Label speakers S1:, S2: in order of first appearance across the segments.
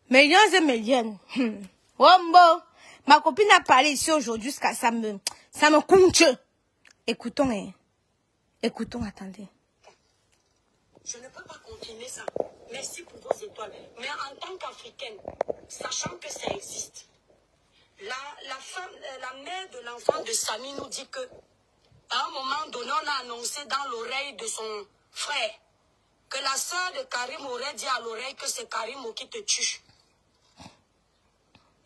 S1: Millions et millions. Wombo. Ma copine a parlé ici aujourd'hui jusqu'à ça me compte. Écoutons, hein. Écoutons, attendez.
S2: Je ne peux pas continuer ça. Merci pour vos étoiles. Mais en tant qu'Africaine, sachant que ça existe, la mère de l'enfant de Samy nous dit que, à un moment donné, on a annoncé dans l'oreille de son frère que la sœur de Karim aurait dit à l'oreille que c'est Karim qui te tue.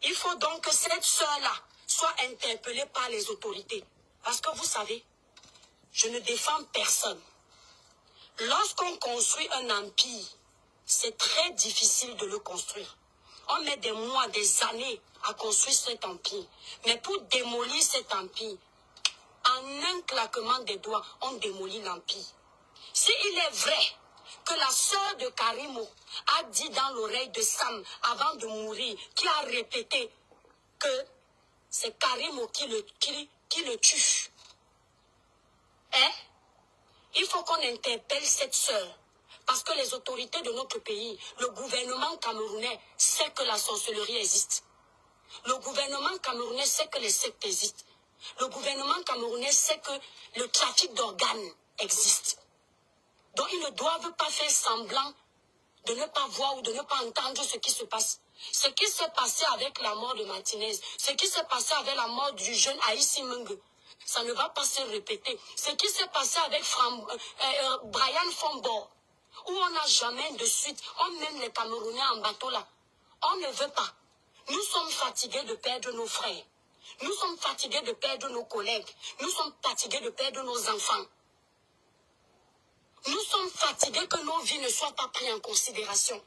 S2: Il faut donc que cette sœur-là soit interpellée par les autorités. Parce que vous savez, je ne défends personne. Lorsqu'on construit un empire, c'est très difficile de le construire. On met des mois, des années à construire cet empire. Mais pour démolir cet empire, en un claquement des doigts, on démolit l'empire. S'il est vrai que la sœur de Karimo a dit dans l'oreille de Sam avant de mourir, qui a répété que c'est Karimo qui le tue. Hein? Il faut qu'on interpelle cette sœur. Parce que les autorités de notre pays, le gouvernement camerounais sait que la sorcellerie existe. Le gouvernement camerounais sait que les sectes existent. Le gouvernement camerounais sait que le trafic d'organes existe. Donc ils ne doivent pas faire semblant de ne pas voir ou de ne pas entendre ce qui se passe. Ce qui s'est passé avec la mort de Martinez, ce qui s'est passé avec la mort du jeune Aïssi Menge, ça ne va pas se répéter. Ce qui s'est passé avec Brian Fombo, où on n'a jamais de suite, on mène les Camerounais en bateau là. On ne veut pas. Nous sommes fatigués de perdre nos frères. Nous sommes fatigués de perdre nos collègues. Nous sommes fatigués de perdre nos enfants. Nous sommes fatigués que nos vies ne soient pas prises en considération.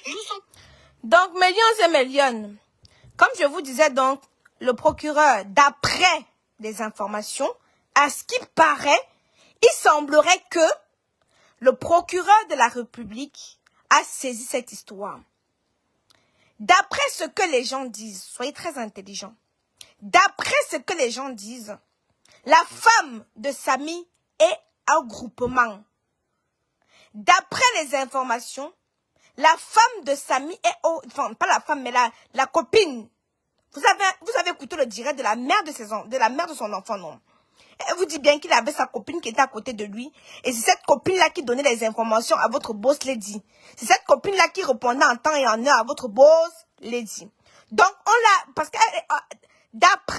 S2: Nous sommes...
S1: Donc, millions et millions. Comme je vous disais donc, le procureur, d'après les informations, à ce qui paraît, il semblerait que le procureur de la République a saisi cette histoire. D'après ce que les gens disent, soyez très intelligents. D'après ce que les gens disent, la femme de Samy est un groupement. D'après les informations, la femme de Samy est... Enfin, pas la femme, mais la copine. Vous avez écouté le direct de la mère de son enfant, non? Elle vous dit bien qu'il avait sa copine qui était à côté de lui. Et c'est cette copine-là qui donnait les informations à votre boss lady. C'est cette copine-là qui répondait en temps et en heure à votre boss lady. Donc, parce que d'après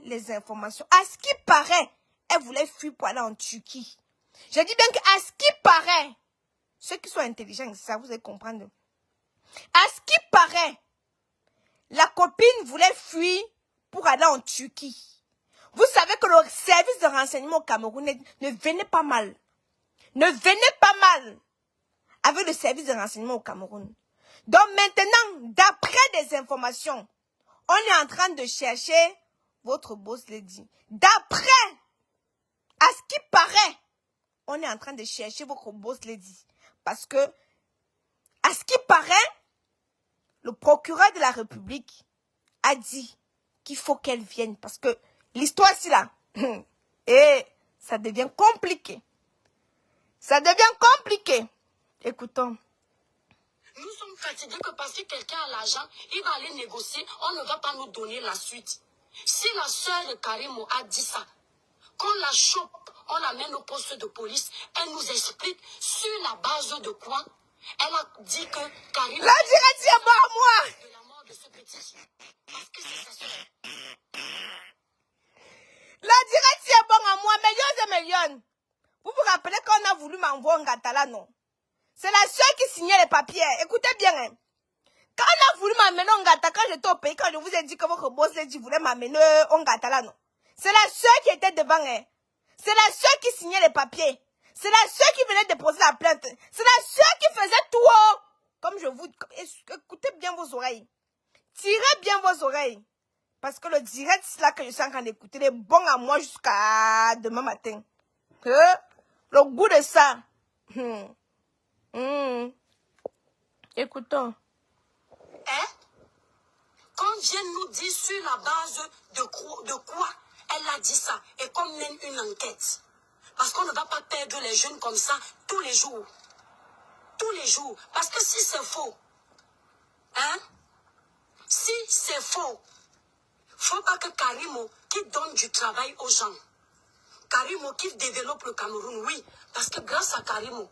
S1: les informations, à ce qui paraît, elle voulait fuir pour aller en Turquie. Je dis bien qu'à ce qui paraît, ceux qui sont intelligents, ça vous allez comprendre. À ce qui paraît, la copine voulait fuir pour aller en Turquie. Vous savez que le service de renseignement au Cameroun ne venait pas mal. Ne venait pas mal avec le service de renseignement au Cameroun. Donc maintenant, d'après des informations, on est en train de chercher votre boss lady. D'après, à ce qui paraît, on est en train de chercher votre boss lady. Parce que, à ce qui paraît, le procureur de la République a dit qu'il faut qu'elle vienne. Parce que l'histoire, c'est là. Et ça devient compliqué. Ça devient compliqué. Écoutons.
S2: Nous sommes fatigués que parce que quelqu'un a l'argent, il va aller négocier, on ne va pas nous donner la suite. Si la sœur de Karimo a dit ça, qu'on la chope, on l'amène au poste de police, elle nous explique sur la base de quoi elle a dit que Karimo...
S1: La direction est pas à moi.
S2: De la mort de ce petit. Parce que c'est sa sœur.
S1: La direction est bonne à moi, millions et millions. Vous vous rappelez quand on a voulu m'envoyer en Gatala, non? C'est la sœur qui signait les papiers. Écoutez bien, hein. Quand on a voulu m'amener en Gatala, quand j'étais au pays, quand je vous ai dit que votre boss lady voulait m'amener en Gatala, non? C'est la sœur qui était devant, hein. C'est la sœur qui signait les papiers. C'est la sœur qui venait déposer la plainte. C'est la sœur qui faisait tout. Oh. Comme je vous... Écoutez bien vos oreilles. Tirez bien vos oreilles. Parce que le direct, c'est là que je suis en train d'écouter. Il est bon à moi jusqu'à demain matin. Le goût de ça. Écoutons.
S2: Hein? Qu'on vienne nous dire sur la base de quoi elle a dit ça et qu'on mène une enquête. Parce qu'on ne va pas perdre les jeunes comme ça tous les jours. Tous les jours. Parce que si c'est faux, hein, Hein? Si c'est faux, faut pas que Karimo qui donne du travail aux gens, Karimo qui développe le Cameroun, oui, parce que grâce à Karimo,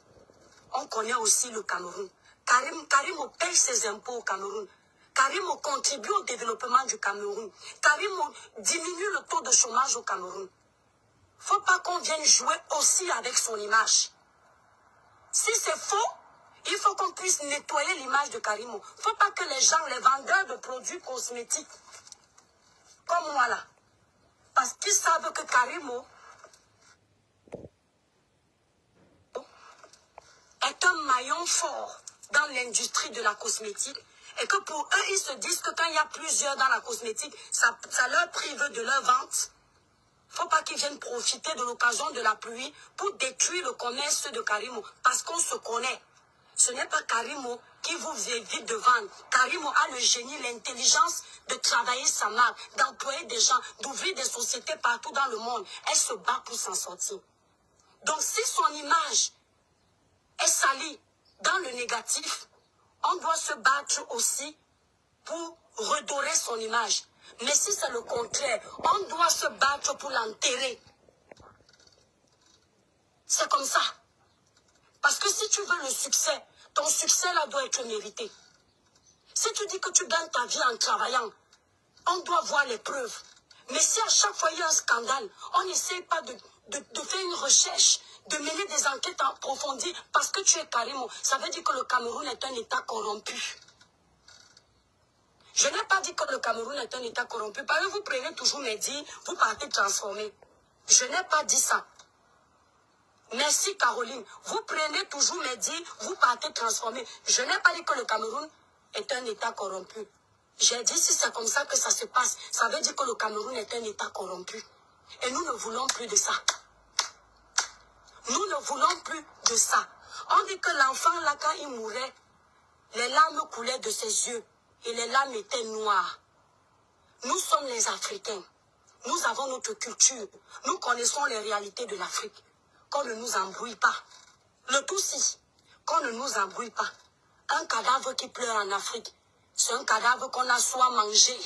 S2: on connaît aussi le Cameroun. Karimo paye ses impôts au Cameroun. Karimo contribue au développement du Cameroun. Karimo diminue le taux de chômage au Cameroun. Faut pas qu'on vienne jouer aussi avec son image. Si c'est faux, il faut qu'on puisse nettoyer l'image de Karimo. Faut pas que les gens, les vendeurs de produits cosmétiques, comme moi là, parce qu'ils savent que Karimo est un maillon fort dans l'industrie de la cosmétique et que pour eux, ils se disent que quand il y a plusieurs dans la cosmétique, ça leur prive de leur vente. Faut pas qu'ils viennent profiter de l'occasion de la pluie pour détruire le commerce de Karimo parce qu'on se connaît. Ce n'est pas Karimo qui vous évite de vendre. Karimo a le génie, l'intelligence de travailler sa marque, d'employer des gens, d'ouvrir des sociétés partout dans le monde. Elle se bat pour s'en sortir. Donc si son image est salie dans le négatif, on doit se battre aussi pour redorer son image. Mais si c'est le contraire, on doit se battre pour l'enterrer. C'est comme ça. Parce que si tu veux le succès, ton succès là doit être mérité. Si tu dis que tu gagnes ta vie en travaillant, on doit voir les preuves. Mais si à chaque fois il y a un scandale, on n'essaie pas de faire une recherche, de mener des enquêtes approfondies parce que tu es Karimo, ça veut dire que le Cameroun est un État corrompu. Je n'ai pas dit que le Cameroun est un État corrompu. Parce que vous prenez toujours mes dires, vous partez transformer. Je n'ai pas dit ça. Merci Caroline. Vous prenez toujours mes dires, vous partez transformer. Je n'ai pas dit que le Cameroun est un État corrompu. J'ai dit si c'est comme ça que ça se passe, ça veut dire que le Cameroun est un État corrompu. Et nous ne voulons plus de ça. Nous ne voulons plus de ça. On dit que l'enfant là, quand il mourait, les larmes coulaient de ses yeux. Et les larmes étaient noires. Nous sommes les Africains. Nous avons notre culture. Nous connaissons les réalités de l'Afrique. Qu'on ne nous embrouille pas. Le Tutsi, qu'on ne nous embrouille pas. Un cadavre qui pleure en Afrique, c'est un cadavre qu'on a soit mangé.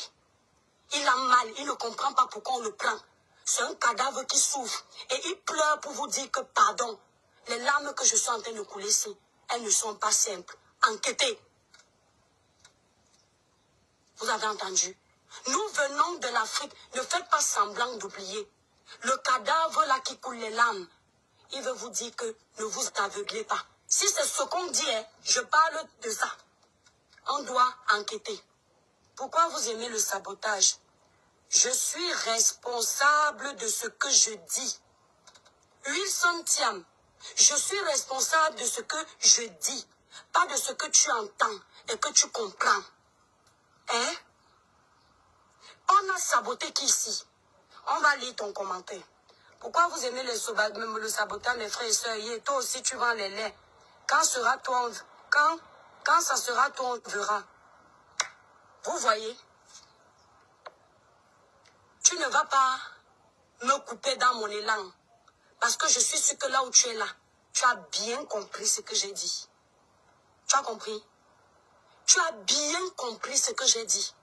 S2: Il a mal, il ne comprend pas pourquoi on le prend. C'est un cadavre qui souffre. Et il pleure pour vous dire que pardon. Les larmes que je suis en train de couler ici, elles ne sont pas simples. Enquêtez. Vous avez entendu? Nous venons de l'Afrique. Ne faites pas semblant d'oublier. Le cadavre là qui coule les larmes, il veut vous dire que ne vous aveuglez pas. Si c'est ce qu'on dit, je parle de ça. On doit enquêter. Pourquoi vous aimez le sabotage? Je suis responsable de ce que je dis. 8 centièmes. Je suis responsable de ce que je dis. Pas de ce que tu entends et que tu comprends. Hein? On a saboté qui ici? On va lire ton commentaire. Pourquoi vous aimez le sabotage, mes frères et sœurs? Toi aussi, tu vends les laits. Quand sera toi, quand ça sera toi, on verra. Vous voyez? Tu ne vas pas me couper dans mon élan. Parce que je suis sûr que là où tu es là, tu as bien compris ce que j'ai dit. Tu as compris? Tu as bien compris ce que j'ai dit.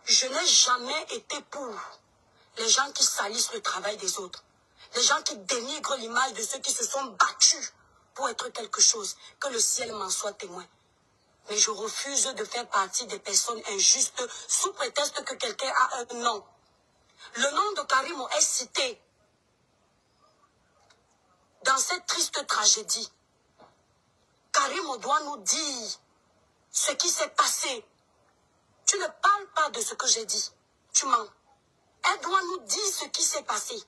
S2: Je n'ai jamais été pour les gens qui salissent le travail des autres. Les gens qui dénigrent l'image de ceux qui se sont battus pour être quelque chose. Que le ciel m'en soit témoin. Mais je refuse de faire partie des personnes injustes sous prétexte que quelqu'un a un nom. Le nom de Karimo est cité dans cette triste tragédie. Karimo doit nous dire ce qui s'est passé. Tu ne parles pas de ce que j'ai dit. Tu mens. Elle doit nous dire ce qui s'est passé.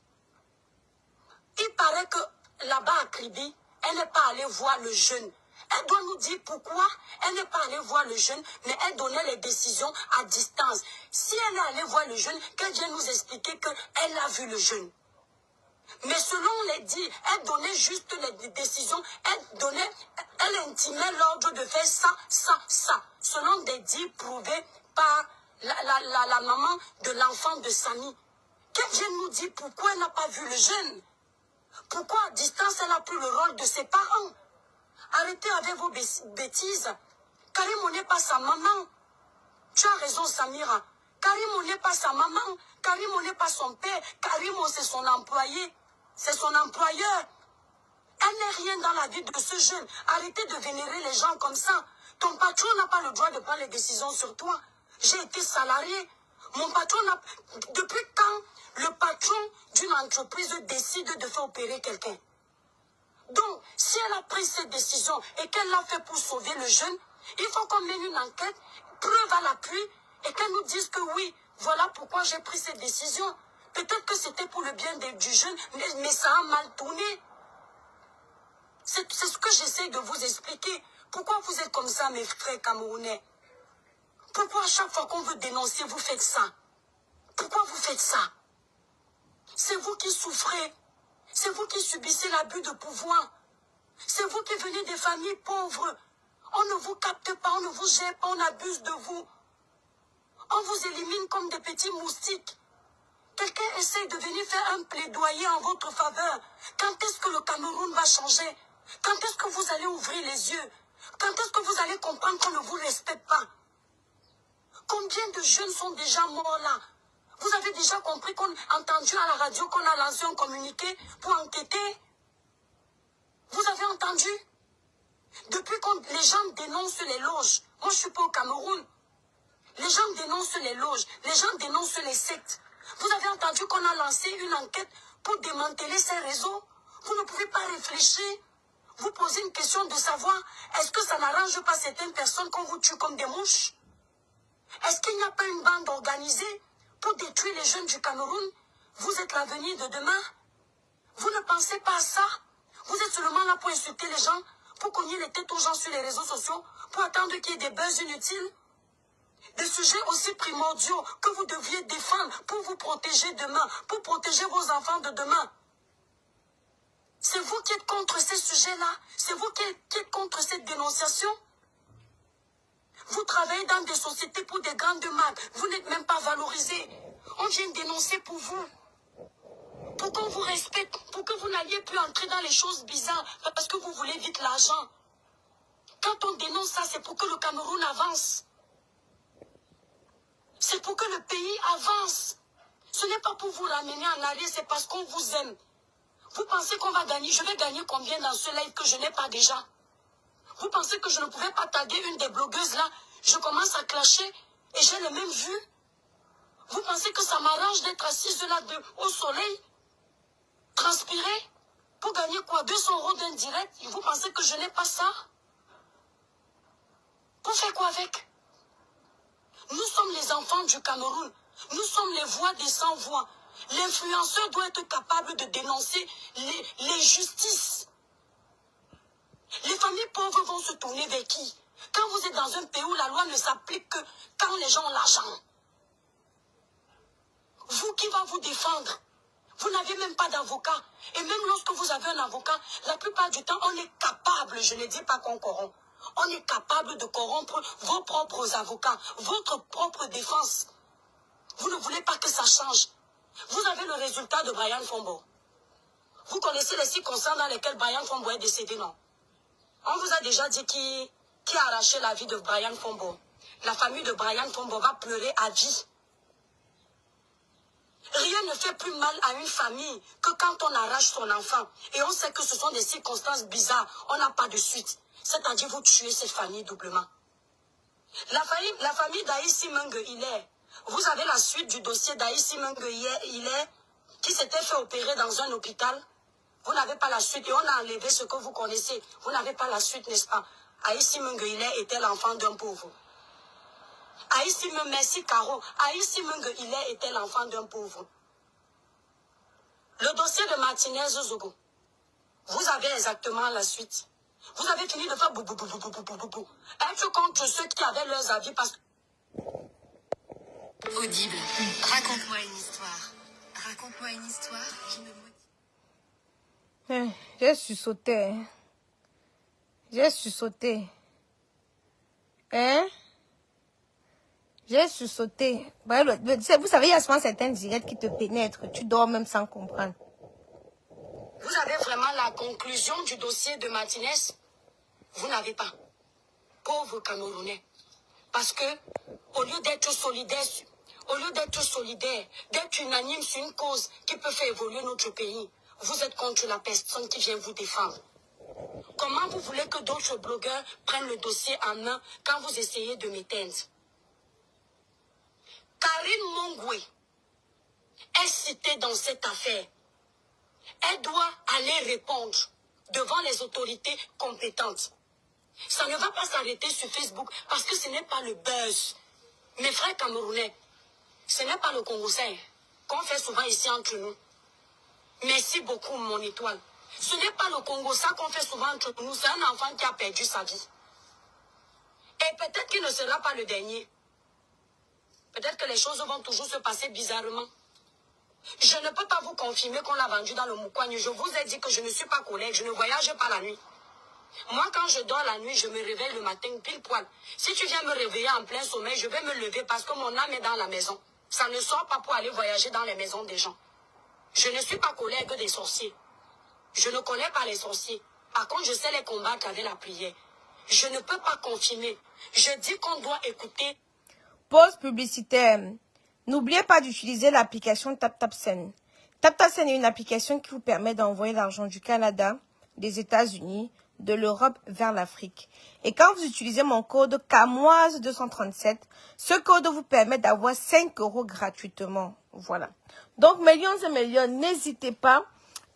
S2: Il paraît que là-bas à Kribi, elle n'est pas allée voir le jeune. Elle doit nous dire pourquoi elle n'est pas allée voir le jeune, mais elle donnait les décisions à distance. Si elle est allée voir le jeune, qu'elle vienne nous expliquer qu'elle a vu le jeune. Mais selon les dires, elle donnait juste les décisions, elle intimait l'ordre de faire ça, ça, ça. Selon des dires prouvés par la maman de l'enfant de Samy. Qu'elle vienne nous dire pourquoi elle n'a pas vu le jeune. Pourquoi à distance elle a pris le rôle de ses parents. Arrêtez avec vos bêtises. Karimo n'est pas sa maman. Tu as raison, Samira. Karimo n'est pas sa maman. Karimo n'est pas son père. Karimo, c'est son employé. C'est son employeur. Elle n'est rien dans la vie de ce jeune. Arrêtez de vénérer les gens comme ça. Ton patron n'a pas le droit de prendre les décisions sur toi. J'ai été salarié. Mon patron n'a... Depuis quand le patron d'une entreprise décide de faire opérer quelqu'un? Donc, si elle a pris cette décision et qu'elle l'a fait pour sauver le jeune, il faut qu'on mène une enquête, preuve à l'appui, et qu'elle nous dise que oui, voilà pourquoi j'ai pris cette décision. Peut-être que c'était pour le bien du jeune, mais ça a mal tourné. C'est ce que j'essaie de vous expliquer. Pourquoi vous êtes comme ça, mes frères camerounais? Pourquoi à chaque fois qu'on veut dénoncer, vous faites ça? Pourquoi vous faites ça? C'est vous qui souffrez. C'est vous qui subissez l'abus de pouvoir. C'est vous qui venez des familles pauvres. On ne vous capte pas, on ne vous gère pas, on abuse de vous. On vous élimine comme des petits moustiques. Quelqu'un essaie de venir faire un plaidoyer en votre faveur. Quand est-ce que le Cameroun va changer? Quand est-ce que vous allez ouvrir les yeux? Quand est-ce que vous allez comprendre qu'on ne vous respecte pas? Combien de jeunes sont déjà morts là? Vous avez déjà compris qu'on a entendu à la radio qu'on a lancé un communiqué pour enquêter? Vous avez entendu? Depuis que les gens dénoncent les loges, moi je ne suis pas au Cameroun, les gens dénoncent les loges, les gens dénoncent les sectes. Vous avez entendu qu'on a lancé une enquête pour démanteler ces réseaux? Vous ne pouvez pas réfléchir. Vous posez une question de savoir, est-ce que ça n'arrange pas certaines personnes qu'on vous tue comme des mouches? Est-ce qu'il n'y a pas une bande organisée pour détruire les jeunes du Cameroun? Vous êtes l'avenir de demain. Vous ne pensez pas à ça. Vous êtes seulement là pour insulter les gens, pour cogner les têtes aux gens sur les réseaux sociaux, pour attendre qu'il y ait des buzz inutiles. Des sujets aussi primordiaux que vous deviez défendre pour vous protéger demain, pour protéger vos enfants de demain. C'est vous qui êtes contre ces sujets-là. C'est vous qui êtes contre cette dénonciation. Vous travaillez dans des sociétés pour des grandes marques. Vous n'êtes même pas valorisé. On vient dénoncer pour vous. Pour qu'on vous respecte. Pour que vous n'alliez plus entrer dans les choses bizarres. Parce que vous voulez vite l'argent. Quand on dénonce ça, c'est pour que le Cameroun avance. C'est pour que le pays avance. Ce n'est pas pour vous ramener en arrière, c'est parce qu'on vous aime. Vous pensez qu'on va gagner? Je vais gagner combien dans ce live que je n'ai pas déjà? Vous pensez que je ne pouvais pas taguer une des blogueuses là? Je commence à clasher et j'ai les mêmes vues. Vous pensez que ça m'arrange d'être assise là au soleil, transpirer, pour gagner quoi? 200 € d'indirect? Et vous pensez que je n'ai pas ça? Pour faire quoi avec? Nous sommes les enfants du Cameroun. Nous sommes les voix des sans-voix. L'influenceur doit être capable de dénoncer l'injustice. Les familles pauvres vont se tourner vers qui? Quand vous êtes dans un pays où la loi ne s'applique que quand les gens ont l'argent. Vous, qui va vous défendre? Vous n'avez même pas d'avocat. Et même lorsque vous avez un avocat, la plupart du temps, on est capable, je ne dis pas qu'on corrompt, on est capable de corrompre vos propres avocats, votre propre défense. Vous ne voulez pas que ça change. Vous avez le résultat de Brian Fombo. Vous connaissez les circonstances dans lesquelles Brian Fombo est décédé, non? On vous a déjà dit qui a arraché la vie de Brian Fombo. La famille de Brian Fombo va pleurer à vie. Rien ne fait plus mal à une famille que quand on arrache son enfant. Et on sait que ce sont des circonstances bizarres. On n'a pas de suite. C'est-à-dire vous tuez cette famille doublement. La famille d'Aïssi Mengue Hilaire. Vous avez la suite du dossier d'Aïssi Mengue Hilaire qui s'était fait opérer dans un hôpital. Vous n'avez pas la suite et on a enlevé ce que vous connaissez. Vous n'avez pas la suite, n'est-ce pas? Aïssi Mengue Hilaire était l'enfant d'un pauvre. Merci Caro. Aïssi Mengue Hilaire était l'enfant d'un pauvre. Le dossier de Martinez Zogo. Vous avez exactement la suite. Vous avez fini de faire boubou. Être contre ceux qui avaient leurs avis parce que...
S3: Audible. Raconte-moi une histoire. Raconte-moi une histoire.
S1: J'ai sursauté. J'ai sursauté. Hein? J'ai sursauté. Vous savez, il y a souvent certaines directs qui te pénètrent. Tu dors même sans comprendre.
S2: Vous avez vraiment la conclusion du dossier de Martinez? Vous n'avez pas. Pauvre Camerounais. Parce que, au lieu d'être solidaire, d'être unanime sur une cause qui peut faire évoluer notre pays, vous êtes contre la personne qui vient vous défendre. Comment vous voulez que d'autres blogueurs prennent le dossier en main quand vous essayez de m'éteindre? Karine Mongwe est citée dans cette affaire. Elle doit aller répondre devant les autorités compétentes. Ça ne va pas s'arrêter sur Facebook parce que ce n'est pas le buzz. Mes frères camerounais, ce n'est pas le Congolais qu'on fait souvent ici entre nous. Merci beaucoup, mon étoile. Ce n'est pas le Congo, ça qu'on fait souvent entre nous. C'est un enfant qui a perdu sa vie. Et peut-être qu'il ne sera pas le dernier. Peut-être que les choses vont toujours se passer bizarrement. Je ne peux pas vous confirmer qu'on l'a vendu dans le Moukouagne. Je vous ai dit que je ne suis pas collègue, je ne voyage pas la nuit. Moi, quand je dors la nuit, je me réveille le matin pile poil. Si tu viens me réveiller en plein sommeil, je vais me lever parce que mon âme est dans la maison. Ça ne sort pas pour aller voyager dans les maisons des gens. Je ne suis pas collègue des sorciers. Je ne connais pas les sorciers. Par contre, je sais les combattre avec la prière. Je ne peux pas confirmer. Je dis qu'on doit écouter.
S1: Pause publicitaire. N'oubliez pas d'utiliser l'application TapTapSend. TapTapSend est une application qui vous permet d'envoyer l'argent du Canada, des États-Unis, de l'Europe vers l'Afrique. Et quand vous utilisez mon code CAMOISE237, ce code vous permet d'avoir 5 € gratuitement. Voilà. Donc, mes lions et mes lions, n'hésitez pas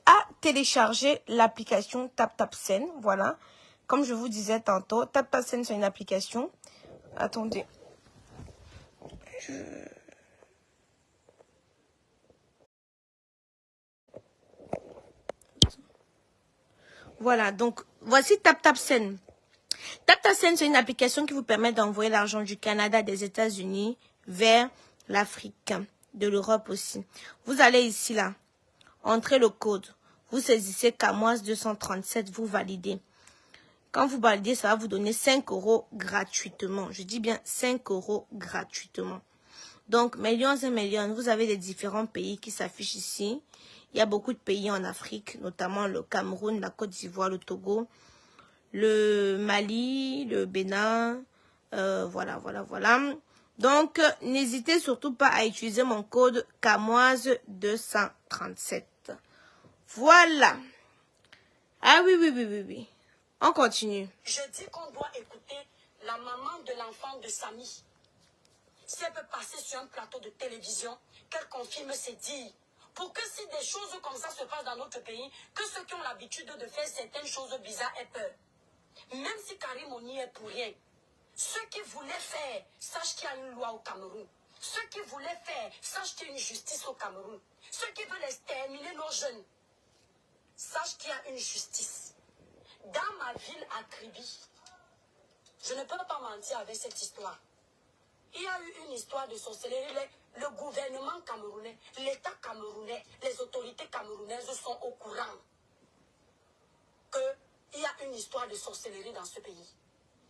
S1: à télécharger l'application TapTapSend. Voilà. Comme je vous disais tantôt, TapTapSend, c'est une application. Attendez. Voilà, donc voici TapTapSend. TapTapSend, c'est une application qui vous permet d'envoyer l'argent du Canada, des États-Unis vers l'Afrique, de l'Europe aussi. Vous allez ici, là, entrez le code. Vous saisissez CAMOISE237, vous validez. Quand vous validez, ça va vous donner 5 € gratuitement. Je dis bien 5 € gratuitement. Donc, millions et millions, vous avez les différents pays qui s'affichent ici. Il y a beaucoup de pays en Afrique, notamment le Cameroun, la Côte d'Ivoire, le Togo, le Mali, le Bénin. Voilà. Donc, n'hésitez surtout pas à utiliser mon code CAMOISE237. Voilà. Ah oui. On continue.
S2: Je dis qu'on doit écouter la maman de l'enfant de Samy. Si elle peut passer sur un plateau de télévision, qu'elle confirme ses dires. Pour que si des choses comme ça se passent dans notre pays, que ceux qui ont l'habitude de faire certaines choses bizarres aient peur. Même si Karim on y est pour rien. Ceux qui voulaient faire, sachent qu'il y a une loi au Cameroun. Ceux qui voulaient faire, sachent qu'il y a une justice au Cameroun. Ceux qui veulent exterminer nos jeunes, sachent qu'il y a une justice. Dans ma ville à Kribi, je ne peux pas mentir avec cette histoire. Il y a eu une histoire de sorcellerie. Le gouvernement camerounais, l'État camerounais, les autorités camerounaises sont au courant qu'il y a une histoire de sorcellerie dans ce pays.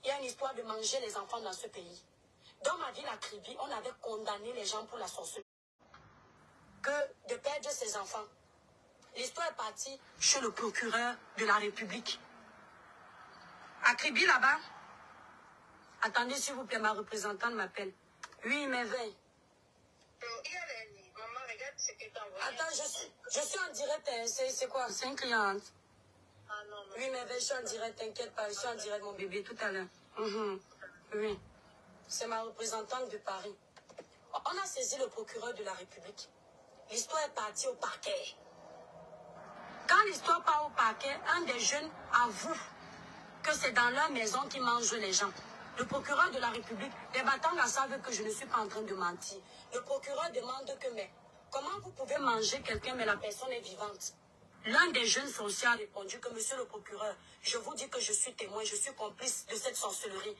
S2: Il y a une histoire de manger les enfants dans ce pays. Dans ma ville à Kribi, on avait condamné les gens pour la sorcellerie. Que de perdre ses enfants. L'histoire est partie chez le procureur de la République. À Kribi, là-bas. Attendez, s'il vous plaît, ma représentante m'appelle. Oui, mais 20.
S3: Maman, regarde ce que t'as envoyé.
S2: Attends, je suis en direct. Hein. C'est quoi? C'est une cliente.
S3: Ah non.
S2: Oui, mais 20, je suis en direct. T'inquiète pas, je suis en direct, mon bébé, tout à l'heure. Oui. C'est ma représentante de Paris. On a saisi le procureur de la République. L'histoire est partie au parquet. Quand l'histoire part au parquet, un des jeunes avoue que c'est dans leur maison qu'ils mangent les gens. Le procureur de la République, les Batanga savent que je ne suis pas en train de mentir. Le procureur demande que, mais comment vous pouvez manger quelqu'un, mais la personne est vivante? L'un des jeunes sorciers a répondu que, monsieur le procureur, je vous dis que je suis témoin, je suis complice de cette sorcellerie.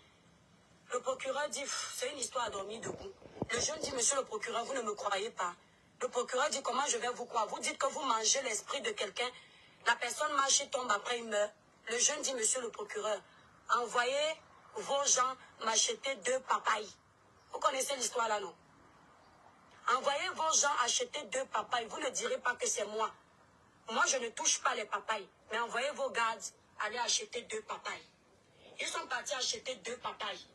S2: Le procureur dit, c'est une histoire à dormir debout. Le jeune dit, monsieur le procureur, vous ne me croyez pas. Le procureur dit, comment je vais vous croire? Vous dites que vous mangez l'esprit de quelqu'un, la personne marche et tombe, après il meurt. Le jeune dit, monsieur le procureur, envoyez vos gens m'acheter 2 papayes. Vous connaissez l'histoire là, non? Envoyez vos gens acheter 2 papayes. Vous ne direz pas que c'est moi. Moi, je ne touche pas les papayes. Mais envoyez vos gardes aller acheter 2 papayes. Ils sont partis acheter 2 papayes.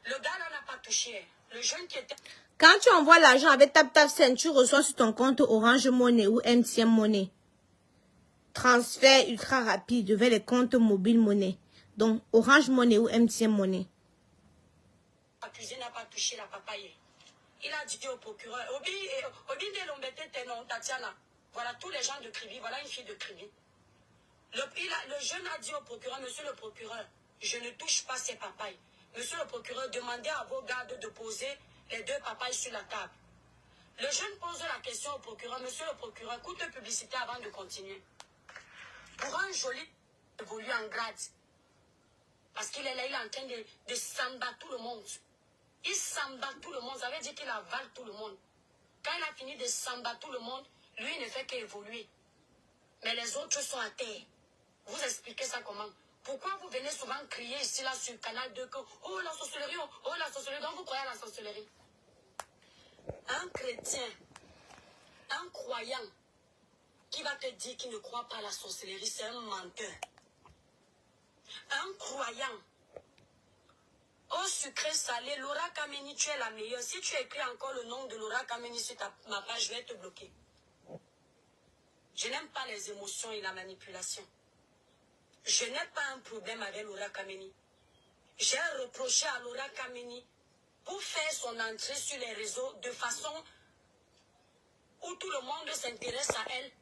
S2: Le gars là touché. Le jeune qui était...
S1: Quand tu envoies l'argent avec TapTapSend, tu reçois sur ton compte Orange Money ou MTN Money. Transfert ultra rapide vers les comptes mobile monnaie. Donc, Orange Money ou MTN Money.
S2: Accusé n'a pas touché la papaye. Il a dit au procureur, Obi de Lombete Tenon, Tatiana, voilà tous les gens de Kribi, voilà une fille de Kribi. Le jeune a dit au procureur, monsieur le procureur, je ne touche pas ces papayes. Monsieur le procureur, demandez à vos gardes de poser les 2 papayes sur la table. Le jeune pose la question au procureur, monsieur le procureur, coûte de publicité avant de continuer. Pour un joli évoluer en grade, parce qu'il est là, il est en train de s'embattre tout le monde. Il s'emballe tout le monde, ça veut dire qu'il avale tout le monde. Quand il a fini de s'embattre tout le monde, lui, il ne fait qu'évoluer. Mais les autres sont à terre. Vous expliquez ça comment? Pourquoi vous venez souvent crier ici, là, sur le canal 2, que, oh, la sorcellerie, oh, la sorcellerie, donc vous croyez à la sorcellerie? Un chrétien, un croyant, qui va te dire qu'il ne croit pas à la sorcellerie, c'est un menteur. Un croyant, au sucré salé, Laura Kameni, tu es la meilleure. Si tu écris encore le nom de Laura Kameni sur ma page, je vais te bloquer. Je n'aime pas les émotions et la manipulation. Je n'ai pas un problème avec Laura Kameni. J'ai reproché à Laura Kameni pour faire son entrée sur les réseaux de façon où tout le monde s'intéresse à elle.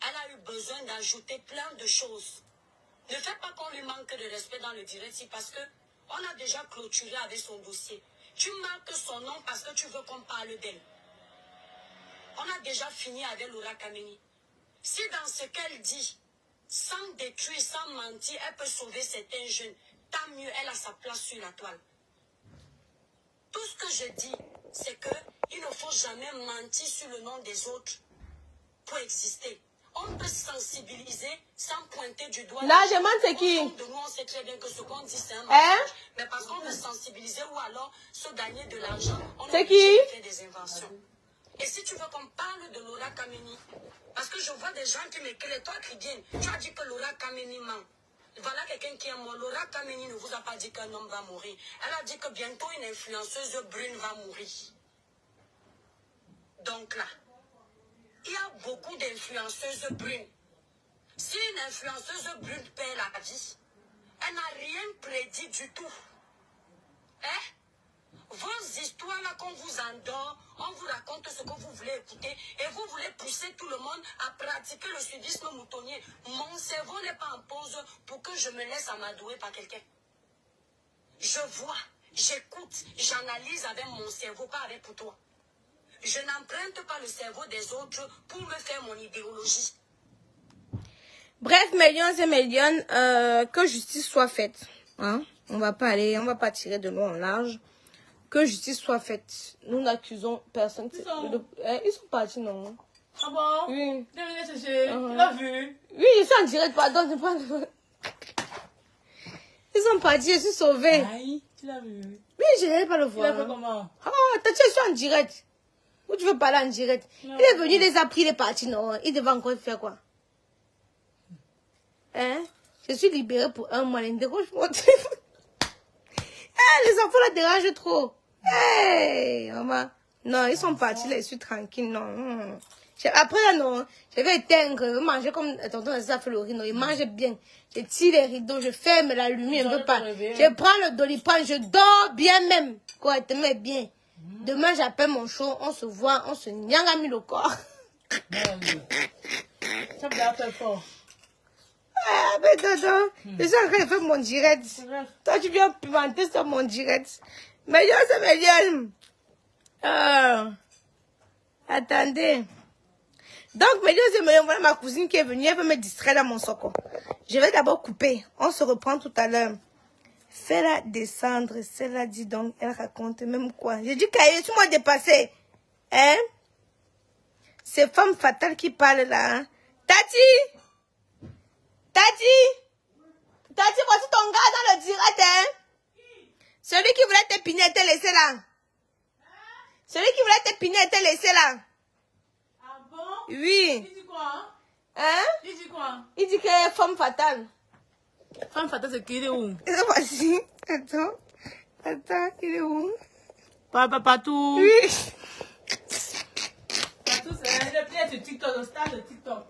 S2: Elle a eu besoin d'ajouter plein de choses. Ne fais pas qu'on lui manque de respect dans le direct parce que on a déjà clôturé avec son dossier. Tu marques son nom parce que tu veux qu'on parle d'elle. On a déjà fini avec Laura Kameni. Si dans ce qu'elle dit, sans détruire, sans mentir, elle peut sauver certains jeunes, tant mieux, elle a sa place sur la toile. Tout ce que je dis, c'est qu'il ne faut jamais mentir sur le nom des autres pour exister. On peut sensibiliser sans pointer du doigt.
S1: Là, je demande c'est qui?
S2: De nous, on sait très bien que ce qu'on dit, c'est un mensonge. Mais parce qu'on veut sensibiliser ou alors se gagner de l'argent, on est obligé de faire des inventions. Et si tu veux qu'on parle de Laura Kameni, parce que je vois des gens qui m'écrivent, toi qui viennent, tu as dit que Laura Kameni ment. Voilà quelqu'un qui est mort. Laura Kameni ne vous a pas dit qu'un homme va mourir. Elle a dit que bientôt une influenceuse brune va mourir. Donc là, il y a beaucoup d'influenceuses brunes. Si une influenceuse brune perd la vie, elle n'a rien prédit du tout. Hein? Vos histoires là qu'on vous endort, on vous raconte ce que vous voulez écouter et vous voulez pousser tout le monde à pratiquer le sudisme moutonnier. Mon cerveau n'est pas en pause pour que je me laisse amadouer par quelqu'un. Je vois, j'écoute, j'analyse avec mon cerveau, pas avec pour toi. Je n'emprunte pas le cerveau des autres pour me faire mon idéologie.
S1: Bref, millions et millions, que justice soit faite. Hein? On va pas tirer de long en large. Que justice soit faite. Nous n'accusons personne. Ils sont partis, non?
S4: Ah bon?
S1: Oui.
S4: Devenez chercher. Tu l'as vu?
S1: Oui, ils sont en direct, pardon. Ils sont partis, je suis sauvée.
S4: Aïe, tu l'as vu?
S1: Oui, je n'allais pas le voir.
S4: Il a fait comment?
S1: Ah, t'as dit, je suis en direct. Où tu veux parler en direct?
S4: Non.
S1: Il est venu, il les a pris, il est parti, non? Il devait encore faire quoi? Hein? Je suis libérée pour un mois, il me dérange mon téléphone. Les enfants la dérangent trop. Hey, maman. Non, ils sont partis là, je suis tranquille, non. Après là, non, je vais éteindre, je vais manger comme tonton ça fait le riz, non, il mange bien. Je tire les rideaux, je ferme la lumière, je veux pas. Je prends le doliprane, je dors bien même, correctement bien. Demain, j'appelle mon show, on se voit, on se nyangami le corps.
S4: Ça me l'a fait fort.
S1: Ah, mais tonton, je suis en train de faire mon direct. Toi, tu viens pimenter sur mon direct. Mais yo, c'est meilleur. Attendez. Donc, mais c'est meilleur. Voilà ma cousine qui est venue. Elle veut me distraire dans mon soco. Je vais d'abord couper. On se reprend tout à l'heure. Fais-la descendre. Celle-là dit donc. Elle raconte même quoi. J'ai dit qu'elle est moi dépassée. Hein? C'est femme fatale qui parle là. Hein? Tati! Tati, voici ton gars dans le direct, hein? Celui qui voulait t'épiner était laissé là. Celui qui voulait t'épiner était laissé là.
S4: Ah bon?
S1: Oui.
S4: Il dit quoi?
S1: Hein?
S4: Il dit quoi?
S1: Il dit qu'elle est femme fatale.
S4: Femme fatale, c'est qui? Il est où?
S1: Voici. Attends, il est où?
S4: Patou.
S1: Oui.
S4: Patou, c'est le pied sur TikTok, le stade de TikTok.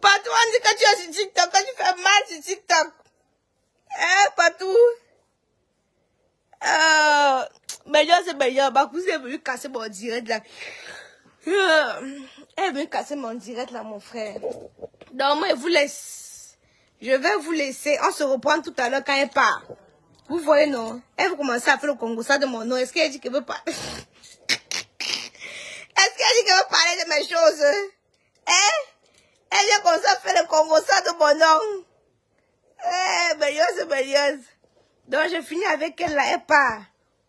S1: Patou, on dit que tu es sur TikTok, quand tu fais mal sur TikTok. Hein, Patou? Meilleur, c'est meilleur. Bakou, c'est venu casser mon direct là. Elle est venue casser mon direct là, mon frère. Donc, moi, je vous laisse. Je vais vous laisser. On se reprend tout à l'heure quand elle part. Vous voyez, non? Elle veut commencer à faire le Congo ça de mon nom. Est-ce qu'elle dit qu'elle veut parler? Est-ce qu'elle dit qu'elle veut parler de mes choses? Hein? Elle vient commencer à faire le Congo ça de mon nom. Eh, meilleuse, meilleuse. Donc, je finis avec elle là, elle part.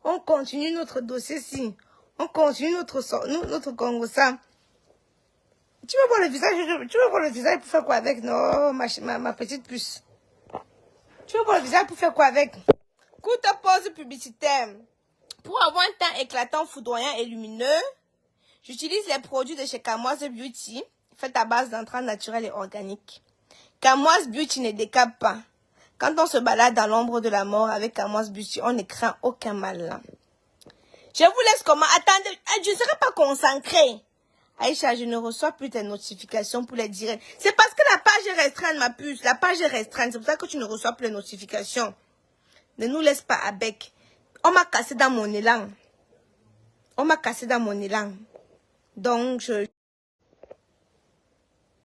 S1: On continue notre dossier-ci. On continue notre Congo ça. Tu veux voir le visage pour faire quoi avec? Non, ma petite puce. Tu veux voir le visage pour faire quoi avec? Courte pause publicitaire. Pour avoir un teint éclatant, foudroyant et lumineux, j'utilise les produits de chez Camoise Beauty, faits à base d'entrailles naturelles et organiques. Camoise Beauty ne décape pas. Quand on se balade dans l'ombre de la mort avec Camoise Beauty, on ne craint aucun mal. Je vous laisse comment? Attendez, je ne serai pas concentrée. Aïcha, je ne reçois plus tes notifications pour les directs. C'est parce que la page est restreinte, ma puce. La page est restreinte. C'est pour ça que tu ne reçois plus les notifications. Ne nous laisse pas à bec. On m'a cassé dans mon élan. On m'a cassé dans mon élan. Donc,